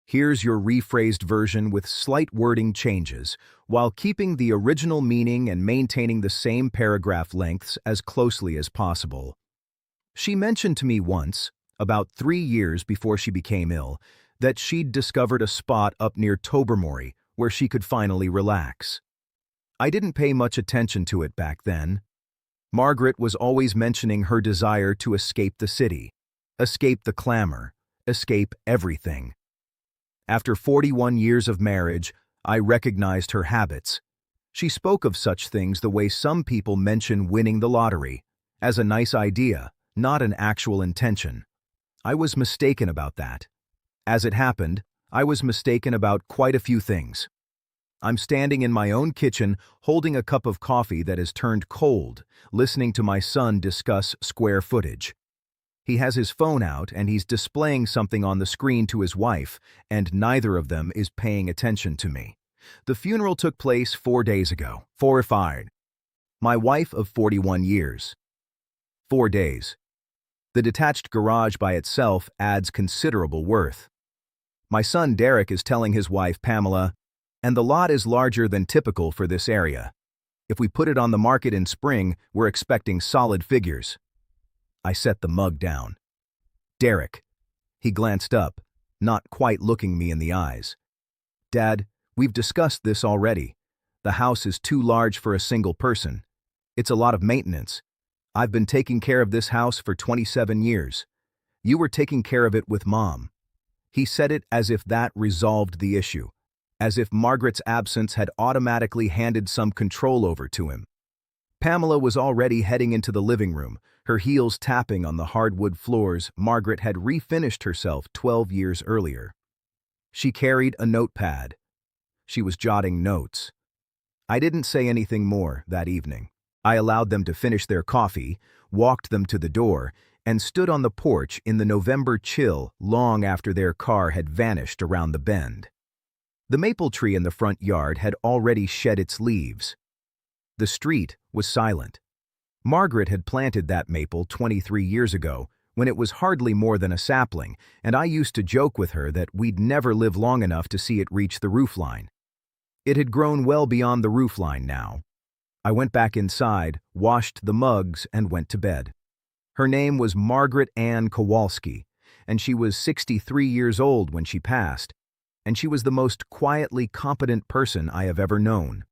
Here's your rephrased version with slight wording changes, while keeping the original meaning and maintaining the same paragraph lengths as closely as possible. She mentioned to me once, about 3 years before she became ill, that she'd discovered a spot up near Tobermory where she could finally relax. I didn't pay much attention to it back then. Margaret was always mentioning her desire to escape the city, escape the clamor, escape everything. After 41 years of marriage, I recognized her habits. She spoke of such things the way some people mention winning the lottery, as a nice idea, not an actual intention. I was mistaken about that. As it happened, I was mistaken about quite a few things. I'm standing in my own kitchen, holding a cup of coffee that has turned cold, listening to my son discuss square footage. He has his phone out and he's displaying something on the screen to his wife, and neither of them is paying attention to me. The funeral took place 4 days ago. 4 or 5. My wife of 41 years. 4 days. The detached garage by itself adds considerable worth. My son Derek is telling his wife Pamela, and the lot is larger than typical for this area. If we put it on the market in spring, we're expecting solid figures. I set the mug down. Derek. He glanced up, not quite looking me in the eyes. Dad, we've discussed this already. The house is too large for a single person. It's a lot of maintenance. I've been taking care of this house for 27 years. You were taking care of it with Mom. He said it as if that resolved the issue, as if Margaret's absence had automatically handed some control over to him. Pamela was already heading into the living room, her heels tapping on the hardwood floors Margaret had refinished herself 12 years earlier. She carried a notepad. She was jotting notes. I didn't say anything more that evening. I allowed them to finish their coffee, walked them to the door, and stood on the porch in the November chill long after their car had vanished around the bend. The maple tree in the front yard had already shed its leaves. The street was silent. Margaret had planted that maple 23 years ago, when it was hardly more than a sapling, and I used to joke with her that we'd never live long enough to see it reach the roofline. It had grown well beyond the roofline now. I went back inside, washed the mugs, and went to bed. Her name was Margaret Ann Kowalski, and she was 63 years old when she passed, and she was the most quietly competent person I have ever known.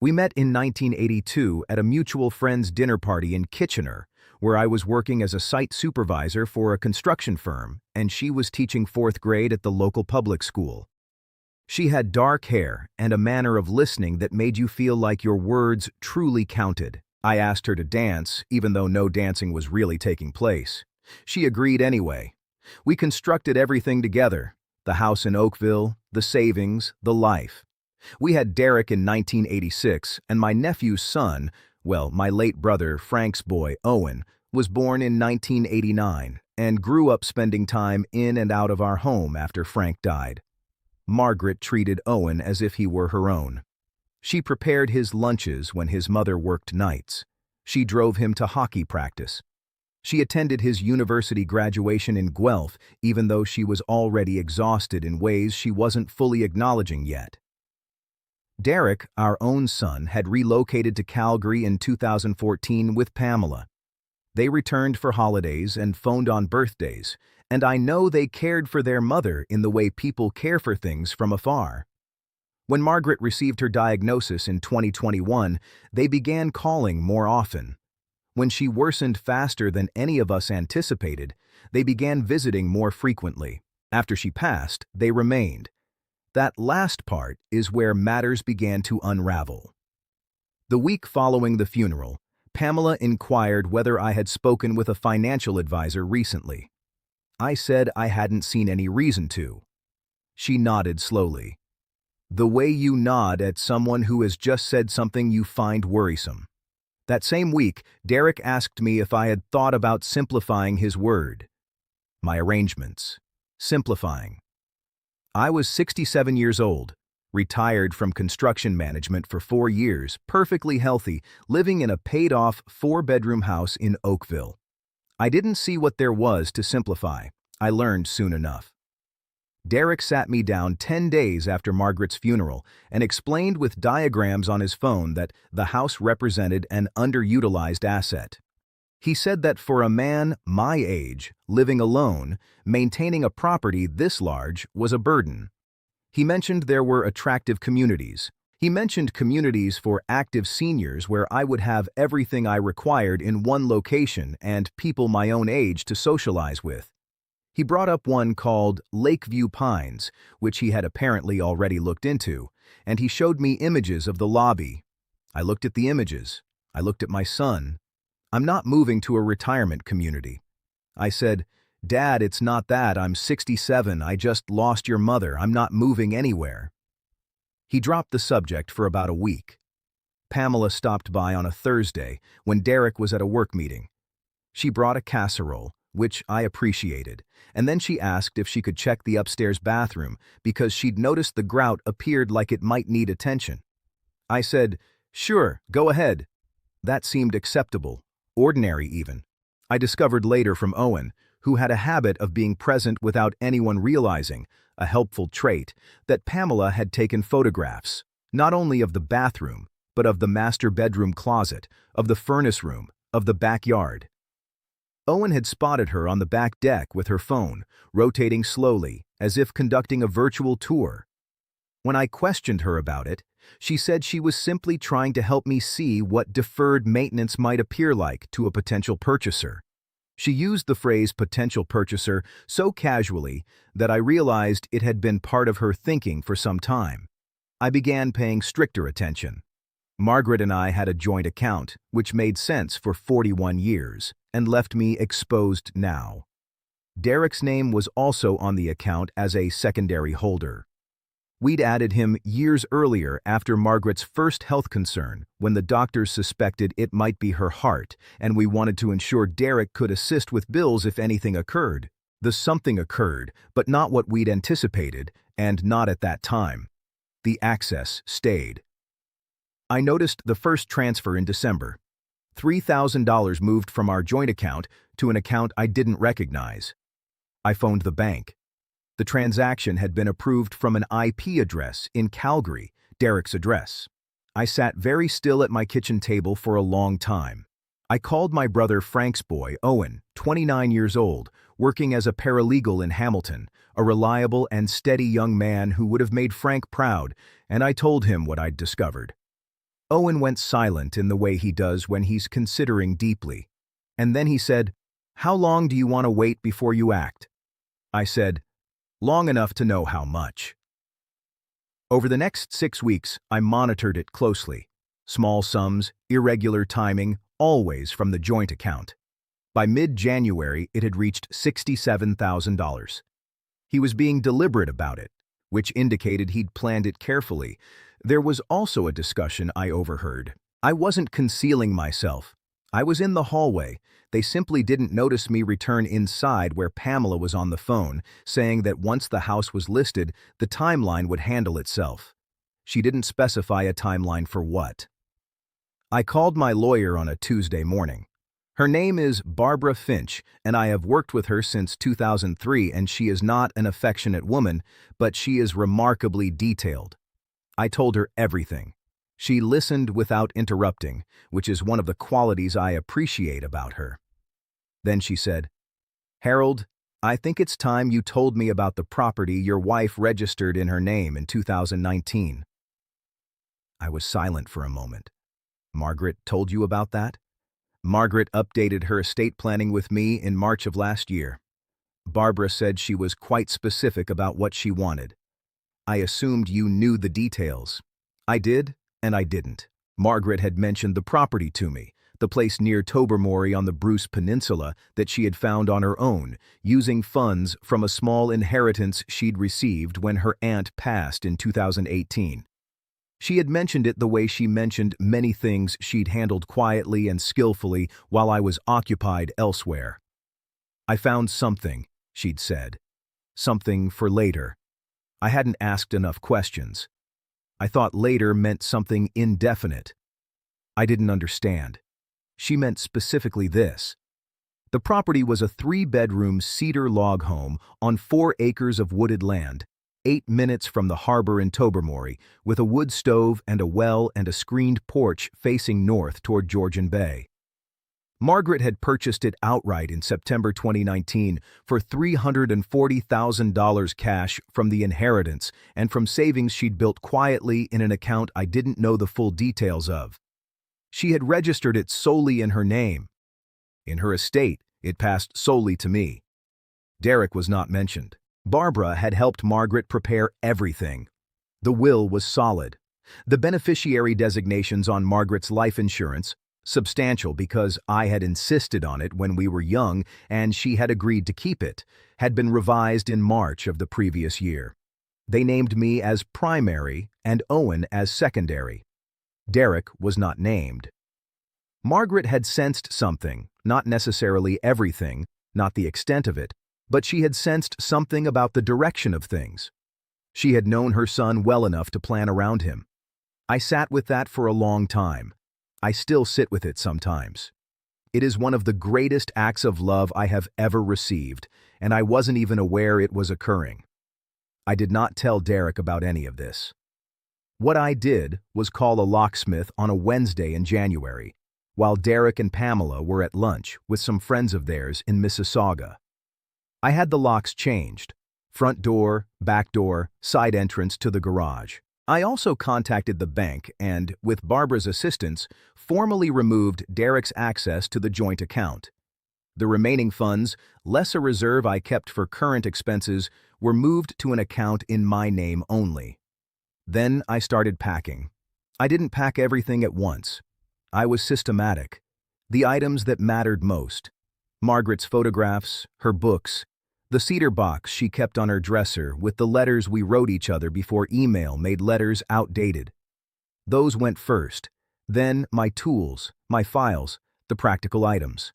We met in 1982 at a mutual friend's dinner party in Kitchener, where I was working as a site supervisor for a construction firm, and she was teaching 4th grade at the local public school. She had dark hair and a manner of listening that made you feel like your words truly counted. I asked her to dance, even though no dancing was really taking place. She agreed anyway. We constructed everything together: the house in Oakville, the savings, the life. We had Derek in 1986, and my nephew's son, well, my late brother Frank's boy, Owen, was born in 1989 and grew up spending time in and out of our home after Frank died. Margaret treated Owen as if he were her own. She prepared his lunches when his mother worked nights. She drove him to hockey practice. She attended his university graduation in Guelph, even though she was already exhausted in ways she wasn't fully acknowledging yet. Derek, our own son, had relocated to Calgary in 2014 with Pamela. They returned for holidays and phoned on birthdays, and I know they cared for their mother in the way people care for things from afar. When Margaret received her diagnosis in 2021, they began calling more often. When she worsened faster than any of us anticipated, they began visiting more frequently. After she passed, they remained. That last part is where matters began to unravel. The week following the funeral, Pamela inquired whether I had spoken with a financial advisor recently. I said I hadn't seen any reason to. She nodded slowly. The way you nod at someone who has just said something you find worrisome. That same week, Derek asked me if I had thought about simplifying his word. My arrangements. Simplifying. I was 67 years old, retired from construction management for 4 years, perfectly healthy, living in a paid-off 4-bedroom house in Oakville. I didn't see what there was to simplify. I learned soon enough. Derek sat me down 10 days after Margaret's funeral and explained with diagrams on his phone that the house represented an underutilized asset. He said that for a man my age, living alone, maintaining a property this large was a burden. He mentioned there were attractive communities. He mentioned communities for active seniors where I would have everything I required in one location and people my own age to socialize with. He brought up one called Lakeview Pines, which he had apparently already looked into, and he showed me images of the lobby. I looked at the images. I looked at my son. I'm not moving to a retirement community. I said, "Dad, it's not that. I'm 67. I just lost your mother. I'm not moving anywhere." He dropped the subject for about a week. Pamela stopped by on a Thursday when Derek was at a work meeting. She brought a casserole, which I appreciated, and then she asked if she could check the upstairs bathroom because she'd noticed the grout appeared like it might need attention. I said, "Sure, go ahead." That seemed acceptable, ordinary even. I discovered later from Owen, who had a habit of being present without anyone realizing, a helpful trait, that Pamela had taken photographs, not only of the bathroom, but of the master bedroom closet, of the furnace room, of the backyard. Owen had spotted her on the back deck with her phone, rotating slowly, as if conducting a virtual tour. When I questioned her about it, she said she was simply trying to help me see what deferred maintenance might appear like to a potential purchaser. She used the phrase potential purchaser so casually that I realized it had been part of her thinking for some time. I began paying stricter attention. Margaret and I had a joint account, which made sense for 41 years, and left me exposed now. Derek's name was also on the account as a secondary holder. We'd added him years earlier after Margaret's first health concern, when the doctors suspected it might be her heart, and we wanted to ensure Derek could assist with bills if anything occurred. The something occurred, but not what we'd anticipated, and not at that time. The access stayed. I noticed the first transfer in December. $3,000 moved from our joint account to an account I didn't recognize. I phoned the bank. The transaction had been approved from an IP address in Calgary, Derek's address. I sat very still at my kitchen table for a long time. I called my brother Frank's boy, Owen, 29 years old, working as a paralegal in Hamilton, a reliable and steady young man who would have made Frank proud, and I told him what I'd discovered. Owen went silent in the way he does when he's considering deeply. And then he said, "How long do you want to wait before you act?" I said, "Long enough to know how much." Over the next 6 weeks, I monitored it closely. Small sums, irregular timing, always from the joint account. By mid-January, it had reached $67,000. He was being deliberate about it, which indicated he'd planned it carefully. There was also a discussion I overheard. I wasn't concealing myself. I was in the hallway. They simply didn't notice me return inside where Pamela was on the phone, saying that once the house was listed, the timeline would handle itself. She didn't specify a timeline for what. I called my lawyer on a Tuesday morning. Her name is Barbara Finch, and I have worked with her since 2003, and she is not an affectionate woman, but she is remarkably detailed. I told her everything. She listened without interrupting, which is one of the qualities I appreciate about her. Then she said, "Harold, I think it's time you told me about the property your wife registered in her name in 2019. I was silent for a moment. "Margaret told you about that?" "Margaret updated her estate planning with me in March of last year. Barbara said she was quite specific about what she wanted. I assumed you knew the details. I did, and I didn't. Margaret had mentioned the property to me, the place near Tobermory on the Bruce Peninsula that she had found on her own, using funds from a small inheritance she'd received when her aunt passed in 2018. She had mentioned it the way she mentioned many things she'd handled quietly and skillfully while I was occupied elsewhere. I found something, she'd said. Something for later. I hadn't asked enough questions. I thought later meant something indefinite. I didn't understand. She meant specifically this. The property was a 3-bedroom cedar log home on 4 acres of wooded land, 8 minutes from the harbor in Tobermory, with a wood stove and a well and a screened porch facing north toward Georgian Bay. Margaret had purchased it outright in September 2019 for $340,000 cash from the inheritance and from savings she'd built quietly in an account I didn't know the full details of. She had registered it solely in her name. In her estate, it passed solely to me. Derek was not mentioned. Barbara had helped Margaret prepare everything. The will was solid. The beneficiary designations on Margaret's life insurance, substantial because I had insisted on it when we were young and she had agreed to keep it, had been revised in March of the previous year. They named me as primary and Owen as secondary. Derek was not named. Margaret had sensed something, not necessarily everything, not the extent of it, but she had sensed something about the direction of things. She had known her son well enough to plan around him. I sat with that for a long time. I still sit with it sometimes. It is one of the greatest acts of love I have ever received, and I wasn't even aware it was occurring. I did not tell Derek about any of this. What I did was call a locksmith on a Wednesday in January, while Derek and Pamela were at lunch with some friends of theirs in Mississauga. I had the locks changed: front door, back door, side entrance to the garage. I also contacted the bank and, with Barbara's assistance, formally removed Derek's access to the joint account. The remaining funds, less a reserve I kept for current expenses, were moved to an account in my name only. Then I started packing. I didn't pack everything at once. I was systematic. The items that mattered most: Margaret's photographs, her books, the cedar box she kept on her dresser with the letters we wrote each other before email made letters outdated. Those went first, then my tools, my files, the practical items.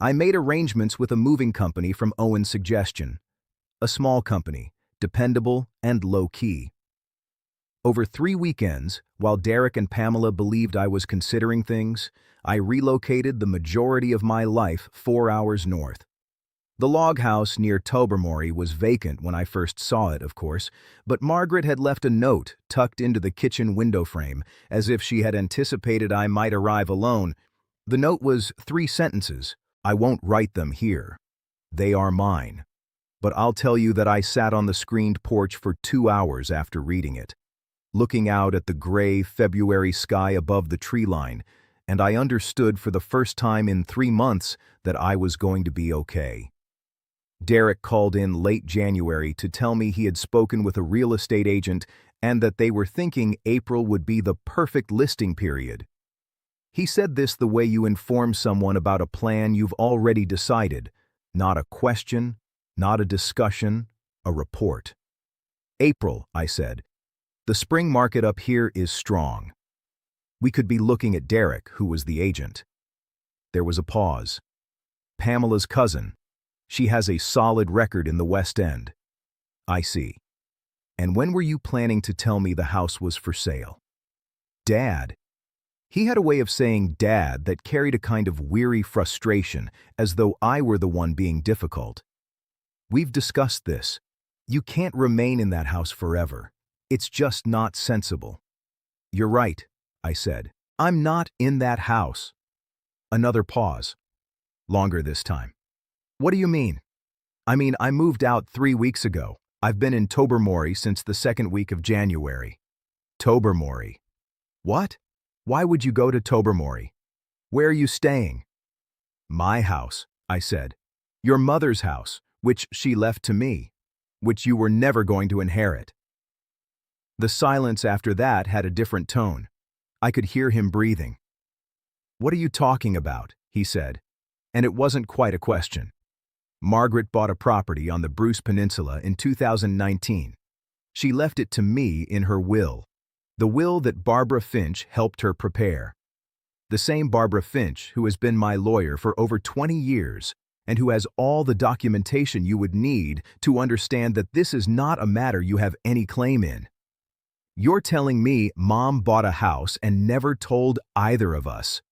I made arrangements with a moving company from Owen's suggestion. A small company, dependable and low-key. Over 3 weekends, while Derek and Pamela believed I was considering things, I relocated the majority of my life 4 hours north. The log house near Tobermory was vacant when I first saw it, of course, but Margaret had left a note tucked into the kitchen window frame, as if she had anticipated I might arrive alone. The note was 3 sentences. I won't write them here. They are mine. But I'll tell you that I sat on the screened porch for 2 hours after reading it, looking out at the gray February sky above the tree line, and I understood for the first time in 3 months that I was going to be okay. Derek called in late January to tell me he had spoken with a real estate agent and that they were thinking April would be the perfect listing period. He said this the way you inform someone about a plan you've already decided, not a question, not a discussion, a report. April, I said. The spring market up here is strong. We could be looking at Derek, who was the agent. There was a pause. Pamela's cousin. She has a solid record in the West End. I see. And when were you planning to tell me the house was for sale? Dad. He had a way of saying Dad that carried a kind of weary frustration, as though I were the one being difficult. We've discussed this. You can't remain in that house forever. It's just not sensible. You're right, I said. I'm not in that house. Another pause. Longer this time. What do you mean? I mean, I moved out 3 weeks ago. I've been in Tobermory since the 2nd week of January. Tobermory. What? Why would you go to Tobermory? Where are you staying? My house, I said. Your mother's house, which she left to me, which you were never going to inherit. The silence after that had a different tone. I could hear him breathing. What are you talking about? He said. And it wasn't quite a question. Margaret bought a property on the Bruce Peninsula in 2019. She left it to me in her will, the will that Barbara Finch helped her prepare. The same Barbara Finch who has been my lawyer for over 20 years and who has all the documentation you would need to understand that this is not a matter you have any claim in. You're telling me Mom bought a house and never told either of us.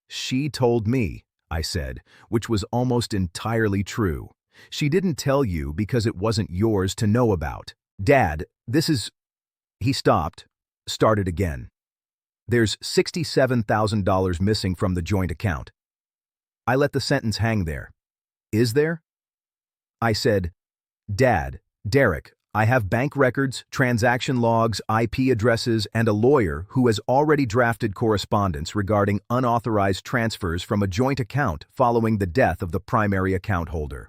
She told me. I said, which was almost entirely true. She didn't tell you because it wasn't yours to know about. Dad, this is... He stopped, started again. There's $67,000 missing from the joint account. I let the sentence hang there. Is there? I said, Dad, Derek, I have bank records, transaction logs, IP addresses, and a lawyer who has already drafted correspondence regarding unauthorized transfers from a joint account following the death of the primary account holder.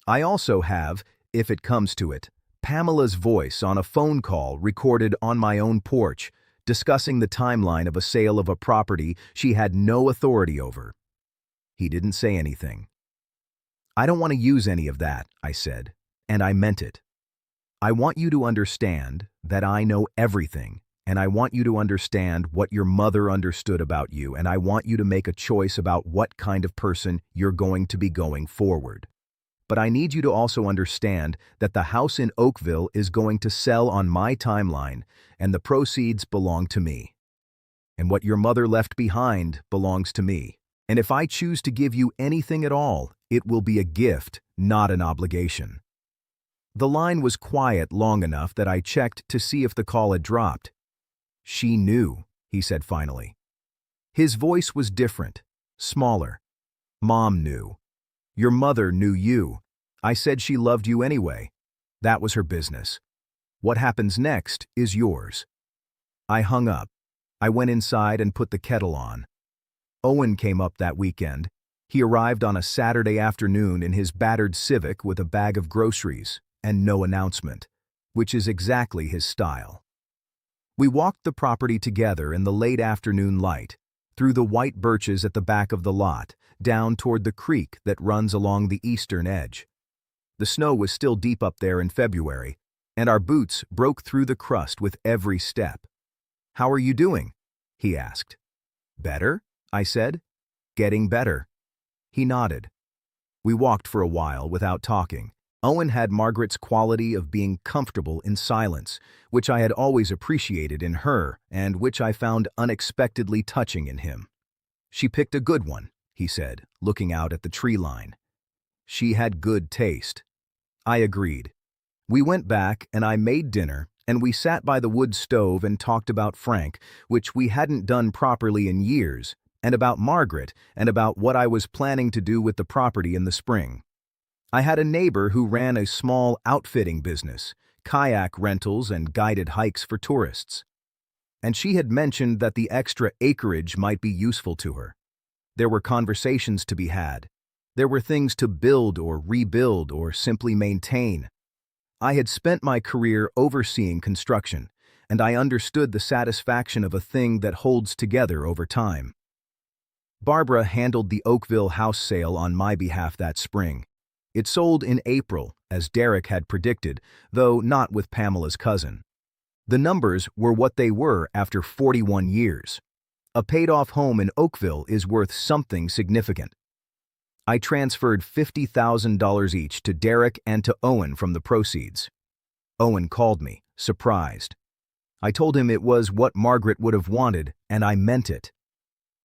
I also have, if it comes to it, Pamela's voice on a phone call recorded on my own porch, discussing the timeline of a sale of a property she had no authority over. He didn't say anything. I don't want to use any of that, I said, and I meant it. I want you to understand that I know everything, and I want you to understand what your mother understood about you, and I want you to make a choice about what kind of person you're going to be going forward. But I need you to also understand that the house in Oakville is going to sell on my timeline, and the proceeds belong to me. And what your mother left behind belongs to me. And if I choose to give you anything at all, it will be a gift, not an obligation. The line was quiet long enough that I checked to see if the call had dropped. She knew, he said finally. His voice was different, smaller. Mom knew. Your mother knew you. I said she loved you anyway. That was her business. What happens next is yours. I hung up. I went inside and put the kettle on. Owen came up that weekend. He arrived on a Saturday afternoon in his battered Civic with a bag of groceries and no announcement, which is exactly his style. We walked the property together in the late afternoon light, through the white birches at the back of the lot, down toward the creek that runs along the eastern edge. The snow was still deep up there in February, and our boots broke through the crust with every step. "How are you doing?" he asked. "Better?" I said. "Getting better." He nodded. We walked for a while without talking. Owen had Margaret's quality of being comfortable in silence, which I had always appreciated in her and which I found unexpectedly touching in him. "She picked a good one," he said, looking out at the tree line. "She had good taste." I agreed. We went back and I made dinner, and we sat by the wood stove and talked about Frank, which we hadn't done properly in years, and about Margaret, and about what I was planning to do with the property in the spring. I had a neighbor who ran a small outfitting business, kayak rentals and guided hikes for tourists. And she had mentioned that the extra acreage might be useful to her. There were conversations to be had. There were things to build or rebuild or simply maintain. I had spent my career overseeing construction, and I understood the satisfaction of a thing that holds together over time. Barbara handled the Oakville house sale on my behalf that spring. It sold in April, as Derek had predicted, though not with Pamela's cousin. The numbers were what they were after 41 years. A paid-off home in Oakville is worth something significant. I transferred $50,000 each to Derek and to Owen from the proceeds. Owen called me, surprised. I told him it was what Margaret would have wanted, and I meant it.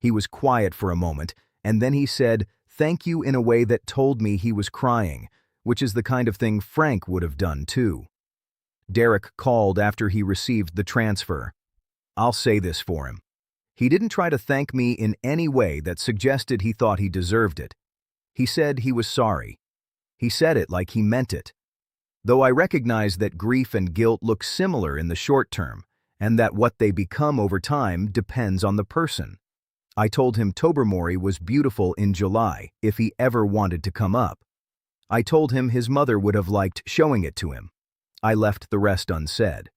He was quiet for a moment, and then he said, "Thank you," in a way that told me he was crying, which is the kind of thing Frank would have done too. Derek called after he received the transfer. I'll say this for him. He didn't try to thank me in any way that suggested he thought he deserved it. He said he was sorry. He said it like he meant it. Though I recognize that grief and guilt look similar in the short term, and that what they become over time depends on the person. I told him Tobermory was beautiful in July if he ever wanted to come up. I told him his mother would have liked showing it to him. I left the rest unsaid.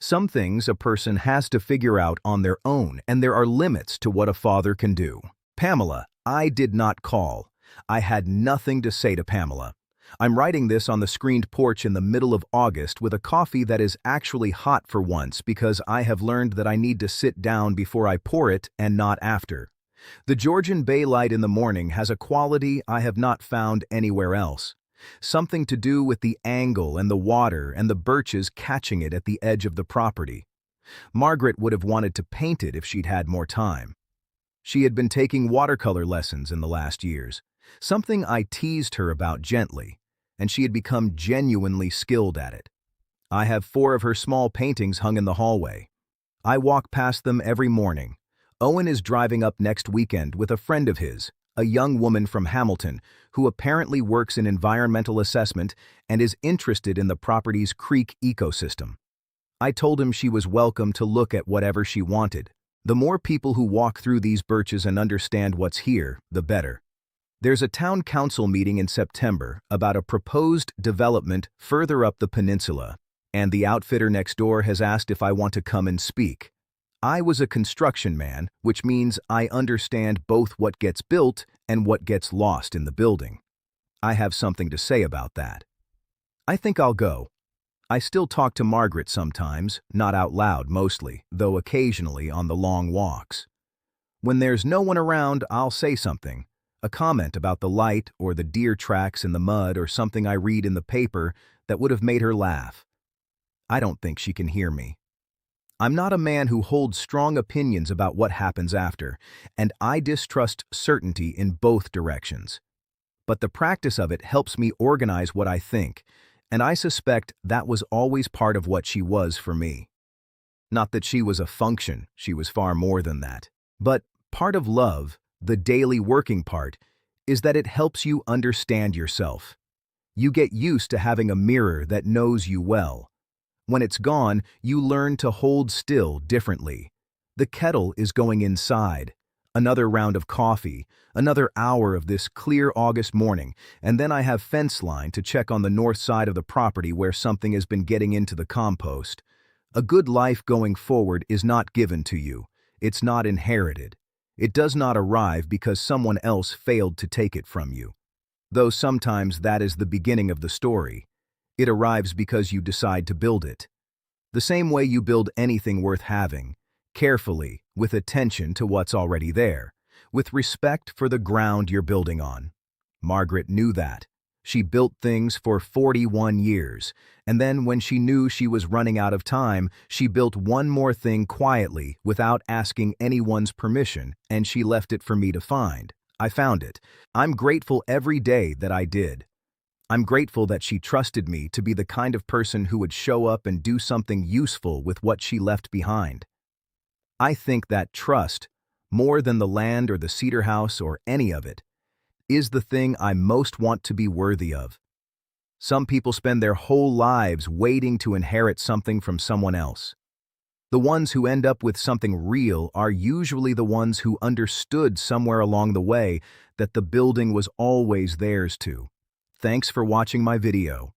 Some things a person has to figure out on their own, and there are limits to what a father can do. Pamela, I did not call. I had nothing to say to Pamela. I'm writing this on the screened porch in the middle of August with a coffee that is actually hot for once because I have learned that I need to sit down before I pour it and not after. The Georgian Bay light in the morning has a quality I have not found anywhere else. Something to do with the angle and the water and the birches catching it at the edge of the property. Margaret would have wanted to paint it if she'd had more time. She had been taking watercolor lessons in the last years, something I teased her about gently, and she had become genuinely skilled at it. I have 4 of her small paintings hung in the hallway. I walk past them every morning. Owen is driving up next weekend with a friend of his, a young woman from Hamilton, who apparently works in environmental assessment and is interested in the property's creek ecosystem. I told him she was welcome to look at whatever she wanted. The more people who walk through these birches and understand what's here, the better. There's a town council meeting in September about a proposed development further up the peninsula, and the outfitter next door has asked if I want to come and speak. I was a construction man, which means I understand both what gets built and what gets lost in the building. I have something to say about that. I think I'll go. I still talk to Margaret sometimes, not out loud mostly, though occasionally on the long walks. When there's no one around, I'll say something, a comment about the light or the deer tracks in the mud or something I read in the paper that would have made her laugh. I don't think she can hear me. I'm not a man who holds strong opinions about what happens after, and I distrust certainty in both directions. But the practice of it helps me organize what I think, and I suspect that was always part of what she was for me. Not that she was a function, she was far more than that. But part of love, the daily working part, is that it helps you understand yourself. You get used to having a mirror that knows you well. When it's gone, you learn to hold still differently. The kettle is going inside. Another round of coffee, another hour of this clear August morning, and then I have fence line to check on the north side of the property where something has been getting into the compost. A good life going forward is not given to you. It's not inherited. It does not arrive because someone else failed to take it from you. Though sometimes that is the beginning of the story. It arrives because you decide to build it. The same way you build anything worth having, carefully, with attention to what's already there, with respect for the ground you're building on. Margaret knew that. She built things for 41 years, and then when she knew she was running out of time, she built one more thing quietly without asking anyone's permission, and she left it for me to find. I found it. I'm grateful every day that I did. I'm grateful that she trusted me to be the kind of person who would show up and do something useful with what she left behind. I think that trust, more than the land or the cedar house or any of it, is the thing I most want to be worthy of. Some people spend their whole lives waiting to inherit something from someone else. The ones who end up with something real are usually the ones who understood somewhere along the way that the building was always theirs to. Thanks for watching my video.